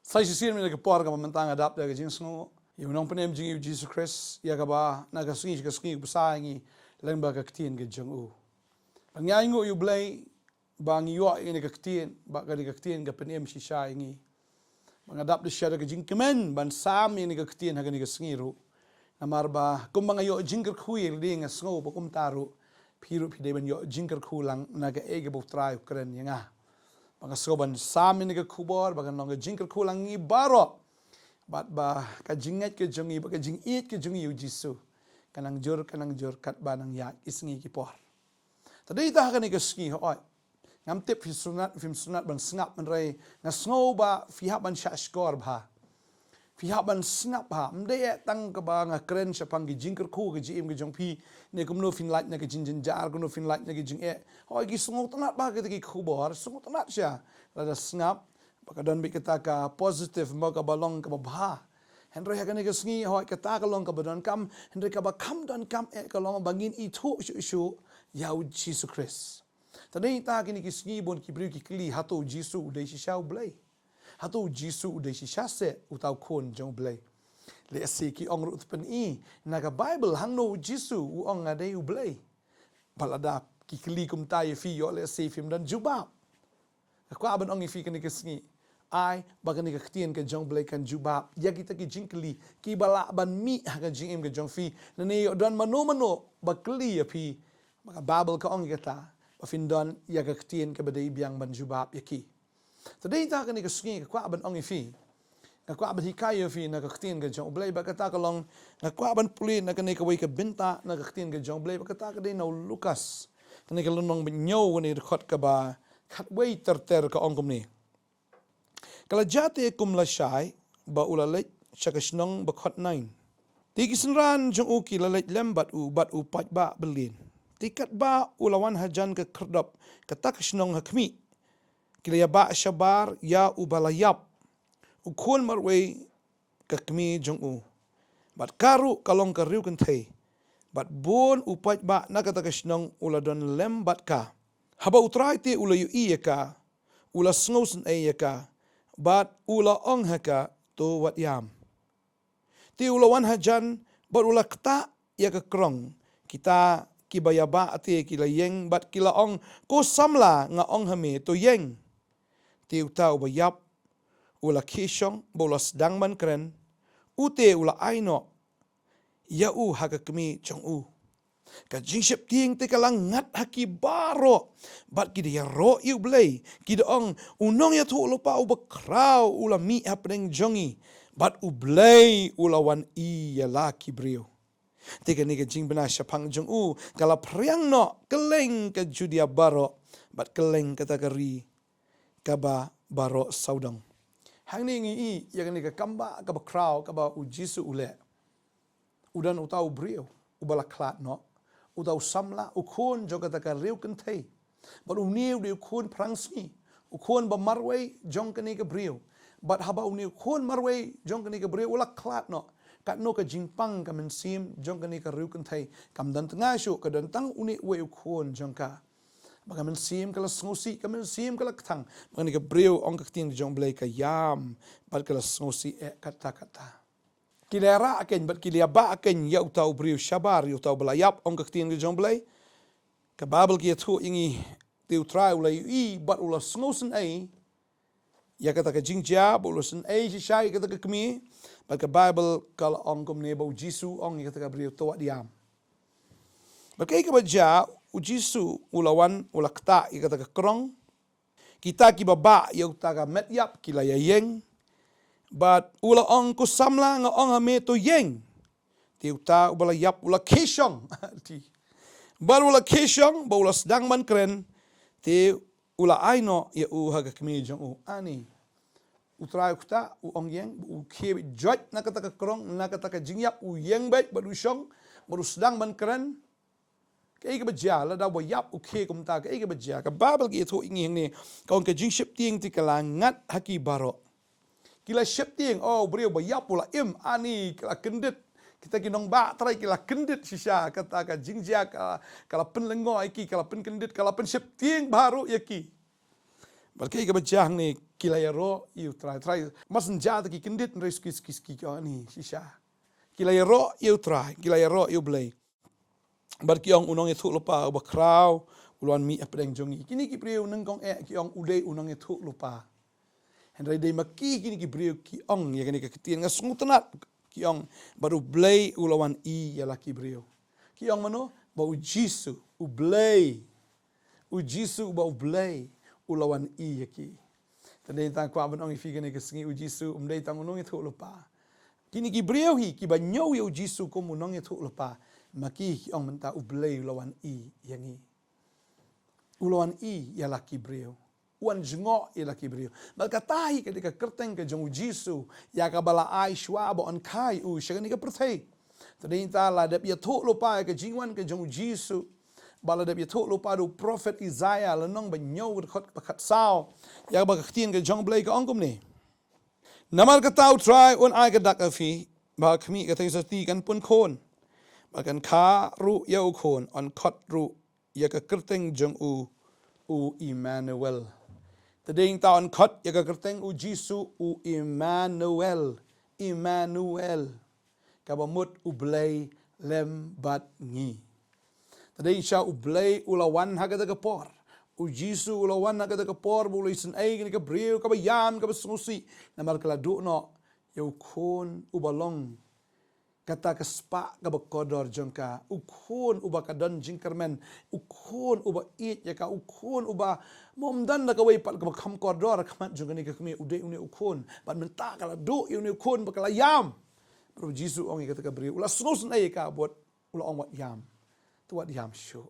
Sai sisir mi ke por ka mentang adap da jing sngo. Yu nong penem jing yu Jesus Christ ya ka ba na ka singi busa ngi lengba ka ktien ke Jngoh. Bang Jngoh yu Blei bang yu ini ka ktien ba ka ktien ka penem shisha ngi. Bang adap de shada ka jing kemen ban sam ini ka ktien ha ka ni ka singi ru. Namar ba kum bang yu jing ka khuil ding sngo ba kum taru piru pide ban yu jing ka khulang na ka ege bu trai kren nga. Bang soban sam ini ke Khubor bang nong jing ke kulangi baro bat ba ka jinget ke jongi ba ka jing it ke jongi yu jisu kanang jur kat banang ya isngi ki por tadi ta ka ni ke ski oi ngam tip fi sunat ban snap man rai na snow ba fi ha ban shashkor ba fi ha ban snap ha mde tang ka ba nga kren sapang gi jing ke khu ke jim ke jong pi ne kum no fin like na ke jin jar ko no fin like na ke jing oi gi sungu tanat ba ke ki Khubor sungu tanat sya la snap baka don bi kita ka positive mo ka balong ka ba henry ha ka ni ke sngi hoi ka ta ka long ka badon kam henry ka ba kam don kam ka long bangin i thu shu yau Jesus Christ tadi ta ki ni ki sngi bon ki bri ki kli hato Jesus de shi shau Blei hato Jesus de shi shase utau kon jong Blei le se ki ong ru pen I na ka Bible hang no Jesus u ong ade u Blei balada ki kli kum ta ye fi yo le se film dan jubab ko aban ong fi kan ni ke sngi ai bagan ni ka ktien ke jong Blei kan jubab ya kita ki jingkli ki bala ban mi ha ka jing im ke jong fi na ni don mano ba kli ya fi maka Bible ka ong kita ba fin don ya ka ktien ke badai biang ban jubab ya ki tadi ta kan ni ke sngi ko aban ong fi na ko aban hikaya fi na ka ktien ke jong Blei ba kata ka long na ko aban puli na ka ni ka wai ka binta na ka ktien ke jong Blei ba kata ka dei no Lukas kan ni ka lunong binyo ni rekhot ka ba khat wai ter ka ong kum ni kala jate kum la shai ba ulalek shakashnong ba khot 9 ti kisenran jong u ki lalek lembat u bat u pat ba belin tikat ba ulawan hajan ke kerdap katak shnong hakmi kila ba shabar ya u balayap u khon marway ka kmi jong u bat karu kalong ka riu kan thei bat bon u pat ba nakatak shnong uladon lembat ka haba utrai te ula yu ka ula sngosen ka bat ula ong haka to wat yam ti ula wan hajan bat ula kta ya ka krong kita kibaya ba ate kila yeng bat kila ong ko samla nga ong hame to yeng ti uta ubayap ula kishong bolas dangman kren ute ula aino ya u haka kemi chong u ka jingship ting te kalang ngat haki baro bat ki dia ro yu Blei ki ong unong ya thu lupa u bakrau ula mi hapeng jongi bat u Blei ula wan I ya la ki brio te ka ni ka jing bana shapang jong u kala priang no keleng ka judia baro bat keleng kata kari ka ba baro saudang hang ni ngi I ya ni ka kamba ka bakrau ka ba u jisu ule udan utau brio ubala klat no udau samla ukun joga taka riu kan thei but uniu de ukun prangsni ukun ba marway jong kani ka brio but haba uniu ukun marway jong kani ka brio ula klat no kat no ka jingpang ka mensim jong kani ka riu kan thei kam dan tanga shu ka dan tang uni we ukun jong ka baga mensim kala sngosi ka mensim kala thang bani ka brio ong ka tin jong Blei ka yam bat kala sngosi kata kilera aken bat kilia ba aken ya utau brio shabar ya utau belayap ong kaktin ke jong Blei ka babel ki thu ingi tiu try ula I bat ula sngosen ya kata ka jingja ula sen si shai kata ka kemi bat ka bible kala ong kum ne bo jisu ong kata ka brio to diam bakai ka baja u jisu ulawan ula kta kata ka krong kita ki baba ya uta ka metyap kila ya yeng but ula ong ko samla nga ong ame to yeng ti uta ubala yap ula kishong ti bar ula kishong ba ula sedang man kren ti ula aino ya u haga kemi jong u ani utra ukta u ong yeng u ke jot na kata ka krong na kata ka jingyap u yeng bet baru shong baru sedang man kren ke ga baja la da bo yap u ke kum ta ke ga baja ka babel ki tho ingi ne ka ong ka jingship ting ti kala ngat haki baro kila shifting brio bayap pula ani kala kendit kita kinong ba try kila kendit shisha kata ka jingja kala penlengo iki kala pen kendit kala pen shifting baru yaki Balkai ka bajang ni kilayaro iu try mas njata ki kendit reskis ki ni shisha kilayaro iu try kilayaro iu Blei bar ki ong unong ethu lupa ba kraw ulwan mi apdeng jongi kini ki priu nengkong ki ong udei unong ethu lupa henry dei maki kini ki priu ki ong ya kini ka ketien ngasngutanat ki ong baru Blei ulawan ya laki priu ki ong mano ba u Jisu u Blei u Jisu ba u Blei ulawan yaki. Tandai tang kwa banong ifigan ni kesengi u Jisu umdai tang unong itu lupa. Kini ki beriau hi ki banyo u Jisu ko munong itu lupa. Maki ki ong menta u Blei ulawan yangi. Ulawan ya laki beriau. Uan Jngoh ya laki beriau. Malkatahi ketika kerteng ke jong u Jisu ya ka bala ai shwa ba on kai u shagani ka perthai. Tandai ta la dap ya thu lupa ke jingwan ke jong u Jisu bala dap yato lupa do prophet Isaiah lenong banyo khot bakat sao ya ba khtien ke jong Blei ka ongkom ni namal ka tau try on ai ka dak afi ba khmi ka thai sati kan pun khon ba kan kha ru ya u khon on khot ru ya ka kerteng jong u Emmanuel tading ta on khot ya ka kerteng u Jisu u Emmanuel ka ba mut u Blei lem bat ngi tadai sya u Blei ulawan hagada kapor. U Jisu ulawan hagada kapor bulu isen ai gini ka beriu ka bayam ka basungusi namal kala no yau kon u balong kata kespa ka bakodor jongka u kon u bakadon jingkermen u kon u ba it ya ka u kon u ba momdan na ka wai pat ka bakam kodor ka mat jongani ka kemi ude uni u kon pat menta kala do uni u kon bakala yam. Bro Jisu ong kata ka beriu ula sungusin ai ka buat ula ong wat yam. Tuat yam syo.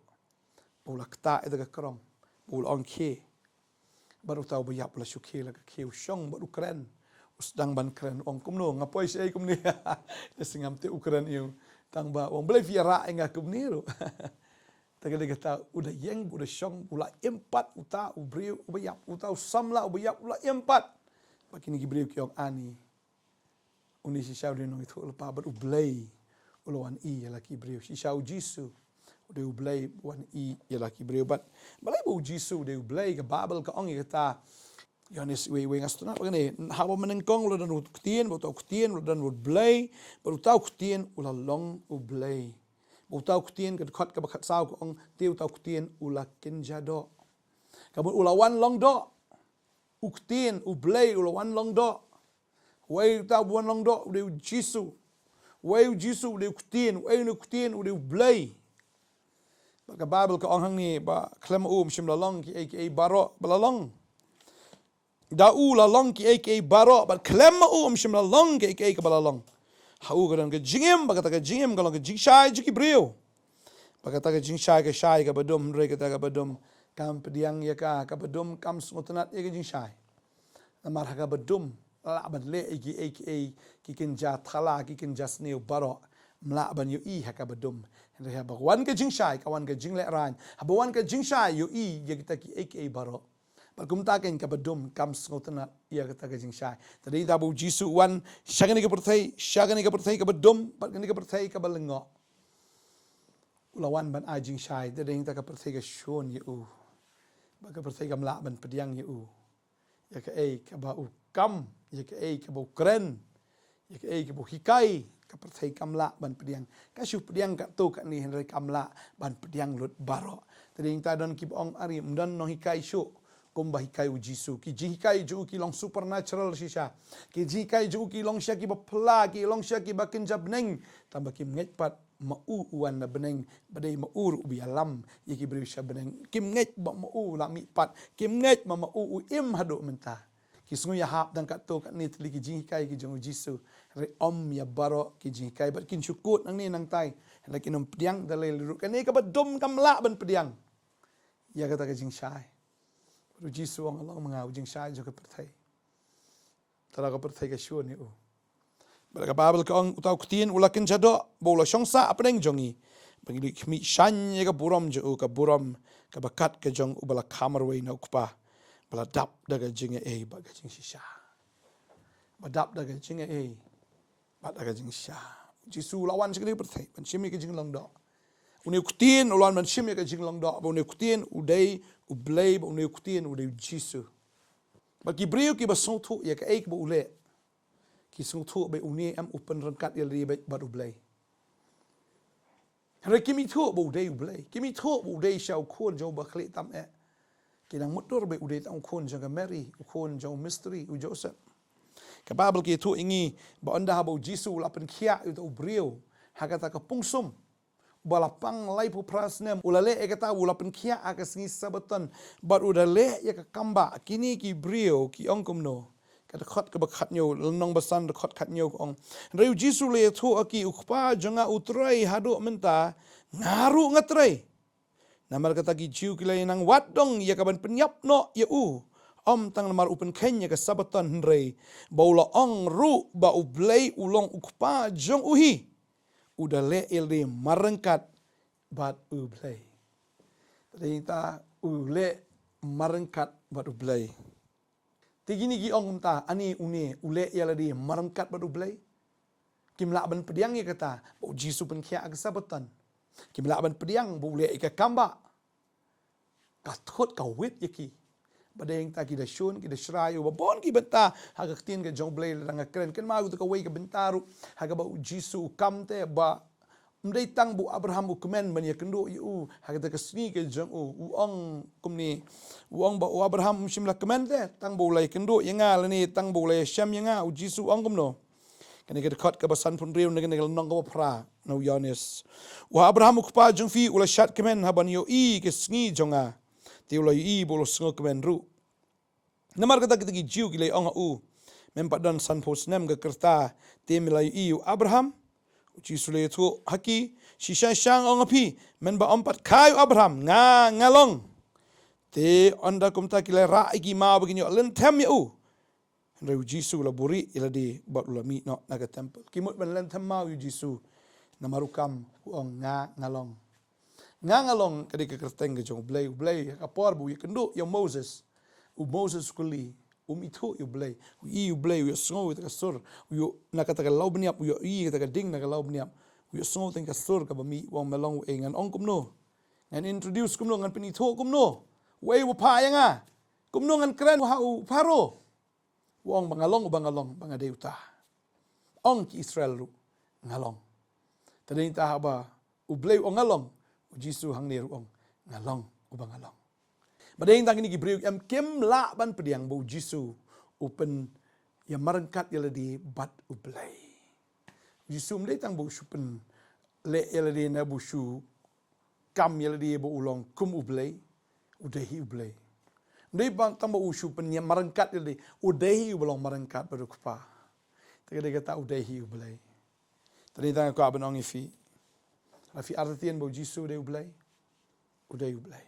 Bula kta itu ke kerong. Bula ong ke. Baru tahu bayap la syu ke la ke ke usyong baru keren. Usdang ban keren ong kumno ngapoi sei kumni. Singam te ukeren iu. Tang ba ong Blei fiara enga kumni ru. Tagad kata udah yeng udah syong ula empat uta ubriu ubayap uta usamla ubayap ula empat. Bakini gibriu ki ong ani. Uni si syau dinong itu lepa baru Blei. Ulawan ya laki briu si syau Jisu. Udah Blei wan ya laki beriu bat balai bu Jisu udah Blei ke Babel ke ong kata Yohanes we ngastuna begini hawa menengkong ulah dan kutien bu tau kutien ulah dan Blei baru tau kutien ulah long u Blei bu tau kutien ke dekat ke bakat sau ke ong tiu tau kutien ulah kenjado kamu ulah wan long do u kutien u Blei ulah wan long do we tau wan long do udah Jisu we Jisu udah kutien udah Blei Baka Bible ka onghang ni ba klem shim lalong ki aka baro balalong. Da lalong ki aka baro ba klem shim lalong ki aka balalong. Hau ka ka jingim baka ta ka jingim ka long ka jingshai jiki brio. Baka ta ka jingshai ka shai ka badum re ka ta ka badum kam pediang ya ka badum kam smutanat ya ka jingshai. Namar ka badum la ban le aka ki kinja thala ki kinja sneu baro. Mla ban yu haka badum reha bagwan ka jingshai kawan ka jingle ran habawan ka jingshai yu ya kita ki aka baro bagum ta ken ka badum kam ngotna ya kita ka jingshai tadi ta bu Jisu wan shagani ka perthai ka badum bagani ka perthai ka balengo ulawan ban a jingshai tadi ta ka perthai ka shon yu baga perthai ka mla ban pediang yu ya ka ka ba u kam ya ka ba kren ya ka ba hikai ka perthai kamla ban pediang ka syu pediang ka tu ka ni henry kamla ban pediang lut baro tadi ta don ki ong ari mdan no hikai syu kumba hikai u Jisu ki hikai ju ki long supernatural shisha ki hikai ju ki long sya ki bapla ki long sya ki bakin jabneng tambah ki nget pat mau uan na beneng badai mau ubi alam ki beri sya beneng kim nget ba mau la mi pat kim nget ma mau im hadu menta Kisngu ya hap dan kat tu kat ni teli ki jingkai ki jong Jisu re om ya baro ki jingkai bat kin syukut nang ni nang tai la kinom pediang dalai luruk kan ni ka badum kam la ban pediang ya kata ka jingshai ru Jisu ang Allah mangau jingshai jo ka perthai tara ka perthai ka syun ni u bala ka babel ka ong utau kutien ulakin jado bola syongsa apeng jongi bagi khmi shan ya ka buram jo ka buram ka bakat ka jong ubala kamar we na ukpa bala dap daga jinga baga jing shisha badap daga jinga daga jing shisha Jisu lawan sekali perthai ban shimi ka jing long do uni kutien ulan ban shimi ka jing long do uni kutien udai u Blei uni kutien udai Jisu Bagi brio ki basong thu ya ka ek ba ule. Ki song thu ba uni am upen rangkat ya li ba Blei. Hari kimi thu ba udai Blei. Kimi thu ba udai syau khon jau ba khli tam e. Kinang motor ba udai tam khon jang Mary, khon jau mystery u Joseph. Ka Bible ki thu ingi ba anda ba Jisu lapan khia itu brio. Hakata ka pungsum. Balapang lai pu prasnem ulale ekata ulapan khia akasingi sabaton but udale ya ka kamba kini ki brio ki ongkom no kata khot ka bakhat nyo nong basan khot khat nyo ong reu Jisu le thu aki ukpa janga utrai hadu menta ngaru ngatrai namar kata ki jiu ki lai nang wadong ya ka ban penyap no ya om tang namar upen kenya ka sabaton rei baula ong ru ba Blei ulong ukpa jong uhi udale ele marangkat bat Blei. Tadi ta ule marangkat bat Blei. Tigini gi ong ta ani une ule yala di marangkat bat Blei. Kimla ban pediang ya kata bo Jisu pen khia ag sabatan. Kimla ban pediang bo ule ka kamba. Ka thot ka wit yaki. Badeng ta ki da shun ki da shrayu ba bon ki benta haga tin ke jong Blei ranga kren ken ma tu ka wei ka bentaru haga ba Jisu kamte ba mdei tang bu Abraham u komen ban ya kendo yu haga ta ka sni ke jong u ong kumni u ong ba u Abraham shimla komen te tang bu lai kendo yanga lani tang bu lai sham yanga u Jisu ong kumno kani ke khot ka basan pun riu ne ke nong ka pra no Yohanes u Abraham u pa jong fi ula shat komen haban yo I ke sni jonga tiula I bolo sngo komen ru namar kata kita ki jiu ki lai ong u mempadan san pos nem ga kerta te milai I u Abraham Jisu le tu haki shisha shang ong api men ba ompat kai Abraham ngalong te onda kumta ki lai ra iki ma begini len tem ya u Reu Jisu la buri ila di bat ula mi no naga temple kimut ban len tem ma u Jisu namarukam ong ngalong ngalong kadi ke kerteng ke jong Blei kapor bu kendo ya Moses kuli itu yu Blei u Blei u sngo ta kasur u nakata ka law bniap u I ta ka ding na ka law bniap u sngo ta kasur ka bami wong melong engan ong kumno ngan introduce kumno ngan pinito kumno wei wa pa yanga kumno ngan kren ha u paro wong bangalong bangadeuta ong ki Israel ru ngalong tading ta ba u Blei o ngalong u Jisu hang ne ru ong ngalong u bangalong Badeng tang ini gibriu am kem la ban pediang bo Jisu open ya marangkat yala di bat u Blei. Jisu mdei tang bo supen le yala di na bo su kam yala di bo ulong kum u Blei udehi u Blei. Mdei bang tang bo supen ya marangkat yala di udehi u belong marangkat baru kupa. Tadi kata udehi u Blei. Tadi tang ko abanong ifi. Afi artian bo Jisu de u Blei. Udehi u Blei.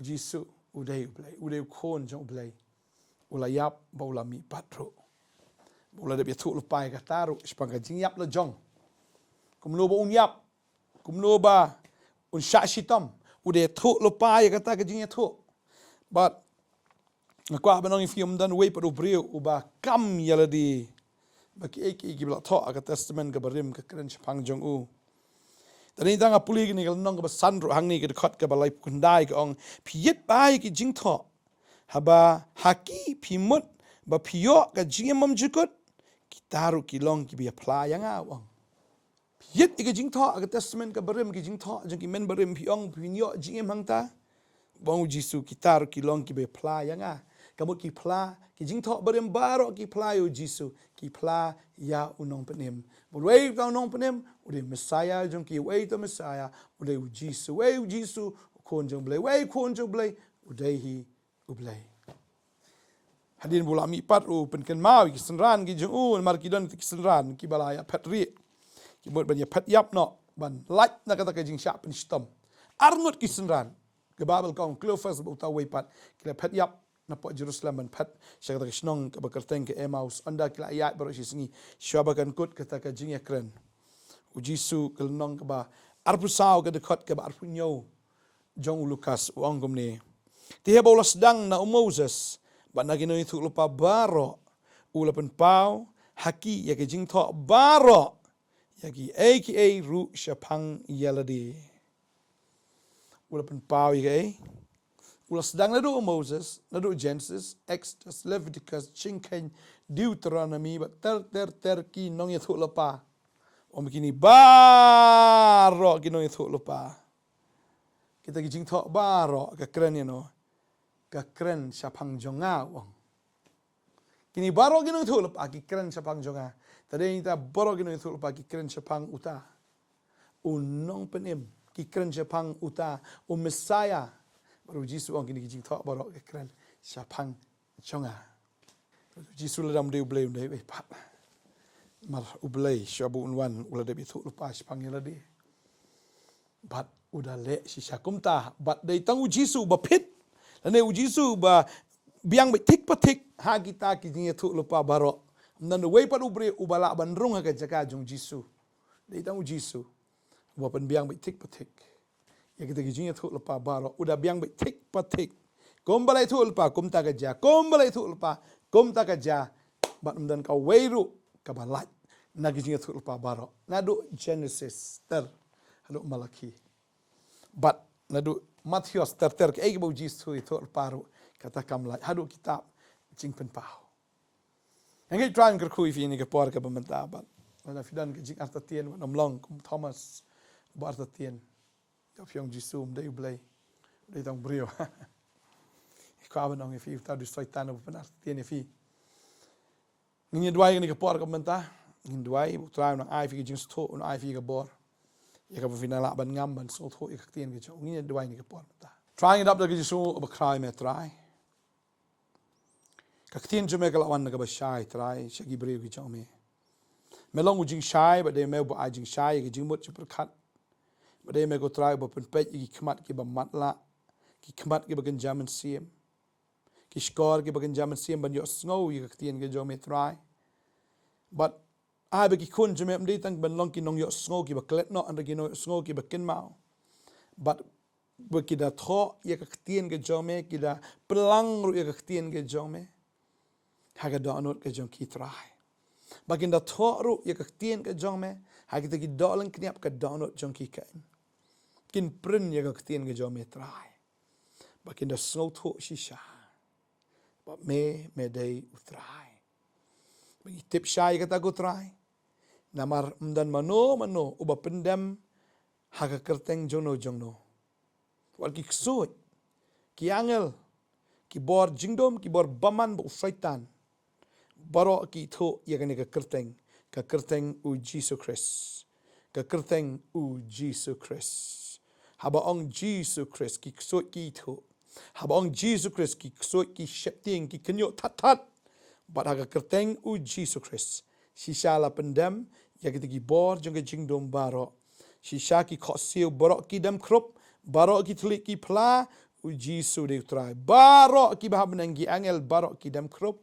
Jisu udai Blei khon jong Blei ula yap ba ula mi patro ula de betu lupai ka taru spanga jing yap la jong kumlo ba unyap kumlo ba un sha shitam ude thu lupai ka ta ka jing thu but ngakwa ba nong film dan we padu brio uba kam yala di ba ki ki bla tho ka testament ka barim ka kren chpang jong u Tadi tanga puli ni kalau nong ke san ru hang ni ke dekat ke balai kundai ke ong piet bai ke jing tho haba haki pimut ba pio ke jing mom jukut kitaru kilong ki bi apply yang awang piet ke jing tho ke testament ke berim ke jing tho jeng ki men berim piong pinyo jing hang ta bang Jisu kitaru kilong ki bi apply yang a kamu ki pla ki jing tho berim baro ki apply u Jisu ki pla ya unong penim Wei kau nong penem, udah Messiah jong ki wei to Messiah, udah Jisu kon jong Blei, wei kon jong Blei, udah hi Blei. Hadirin bola mi pat u penken mau ki senran ki jong mar ki don ki senran ki balaya patri. Ki mod ban ya pat yap no ban like na kata ka jing sha pen stom. Arnut ki senran. Ke Babel kong Cleophas bu ta wei pat ki pat yap na po Jerusalem ban pat sya kata Shnong ka bakarteng ke Emmaus anda kila ayat baru singi syabakan kut kata ka jing yakren u Jisu kelnong ka ba arpu sao ka dekat ka ba arpu nyo jong Lukas wangom ni tihe bola sedang na Moses ba nagino itu lupa baro ulapan pau haki ya ke jing tho baro ya ki aka ru syapang yaladi ulapan pau ya ulas sedang nadu Moses, nadu Genesis, Exodus, Leviticus, Cingken, Deuteronomy, ba ter ki nong ya thu lepa. Om kini baro ki nong ya thu lepa. Kita ki jing thok baro ka keren ya no. Ka keren syapang jonga wong. Kini baro ki nong thu lepa ki keren syapang jonga. Tadi kita baro ki nong thu lepa ki keren syapang uta. Unong penim ki keren syapang uta. Messiah baru Jisu orang kini kijing thok baru ke keren syapang jonga. Jisu ledam deu Blei undai pat. Mar Blei syabu unwan ula debi thuk lupa syapang yeladi. Bat udah le si syakum ta bat dei tangu Jisu ba pit. Lane Jisu ba biang be tik patik ha kita kijing thuk lupa baru. Nan wei pat ubre ubala bandrung ha ka jaka jong Jisu. Dei tangu Jisu. Wa pen biang be tik patik. Ya kita kijing thuk lepa baro udah biang be tik patik kom balai thuk lepa kom ta kerja kom balai thuk lepa kom ta kerja bat dan kau weiru ka balat na kijing thuk lepa baro nadu Genesis ter hadu Malaki bat nadu Matius ter ke ai bau jis thuk lepa ru kata kamlai hadu kitab jing pen pau ngai try ker kui fi ni ke por ka bamenta bat na fidan ke jing artatien namlong kum Thomas ba artatien Kau fiong Jisum dei Blei dei tang brio. Kau abang nong fi ta du soitan op penar tien fi. Ngi duai ni ke por ka menta. Ngi duai bu trai nang ai fi jing sto un ai fi ka bor. Ya ka fi na la ban ngam ban so tho ik tien ke jo. Ngi duai ni ke por menta. Trying it up the Jisu ob cry me try. Ka tien jo me ka lawan ka ba shai try shagi brio ki jo me. Melong u jing shai ba de me bu ai jing shai ke jing mut chu per khat. Badai me ko try bo pen pet ki khmat ki ba matla ki khmat ki ba kan jaman siem ki skor ki ba kan jaman siem ban yo snow yi ka tien ke jo me try but ai be ki kun jo me mdi tang ban long ki nong yo snow ki ba klet no and ki no snow ki ba kin mau but be ki da tho ye ka tien ke jo me ki da pelang ru ye ka tien ke jo me ha ga do anot ke jo ki try bakin da tho ru ye ka tien ke jo me ha ki ki do lang kniap ka do anot jo ki ka kin prin ya ka tien ke jo me try bakin da snow tho shisha ba me dei utrai bagi tip shai kata ko try namar mdan mano uba pendam ha ka kerteng jono wal ki ksut ki angel ki bor jingdom ki bor baman bu syaitan baro ki tho ya ka kerteng u Jesus Christ ka kerteng u Jesus Christ haba ong Jesus Christ ki ksut ki tho haba ong Jesus Christ ki ksut ki shepting ki kenyo that bat ha ka kerteng u Jesus Christ shisha la pendam ya ki bor jong jingdom baro shisha ki khosil baro ki dam krop baro ki tlik ki pla u Jesus de try baro ki bah menanggi angel baro ki dam krop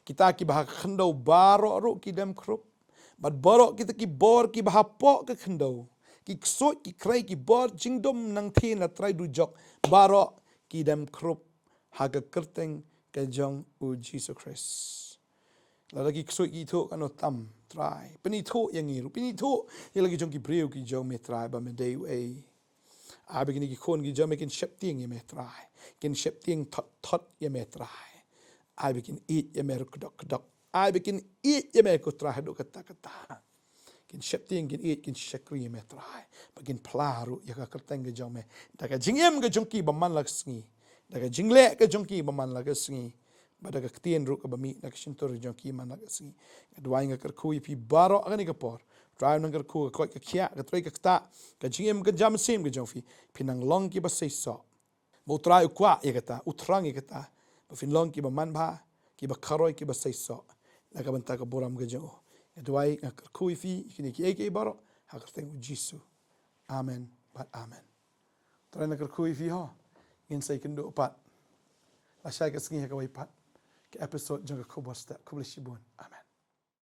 kita ki bah khendo baro ro ki dam krop bat baro kita ki bor ki bah po ke khendo ki ksot ki krai ki bor jingdom nang the na try du jok baro ki dam krop ha ka kerteng ke jong u Jesus Christ la lagi ksot ki tho kan tam try peni tho yang ngiru peni tho ye lagi jong ki breu ki jong me try ba me dei ai a begini ki khon ki jong me kin shep ting ye me try kin shep ting thot ye me try I begin eat ye me kodok I begin eat ye me ko try do kata kin shep ting kin eat kin shakri ye me try begin plaru ye ka kerteng ke jong me daga jingem ke jong ki ba man lak sngi daga jingle ke jong ki ba man lak sngi ba daga ktien ru ka ba mi nak shintor jong ki man lak sngi dwai nga ker khu pi baro agani ka por drive nang ker khu ko ka khia ka trai ka ta ka jingem ka jam sim ke jong fi pinang long ki ba sei so bo try kwa ye kata utrang ye kata ba fin long ki ba man ba ki ba kharoi ki ba sei so la ka banta ka boram ke jong dwai nga ker khu fi kini ki ke baro ha kerteng Jisu amen but amen trai na ker khu fi ho ngin sai kendo pat la shai ka sngi ka wai pat ke episode jong ka Khubor step Khubor shibun amen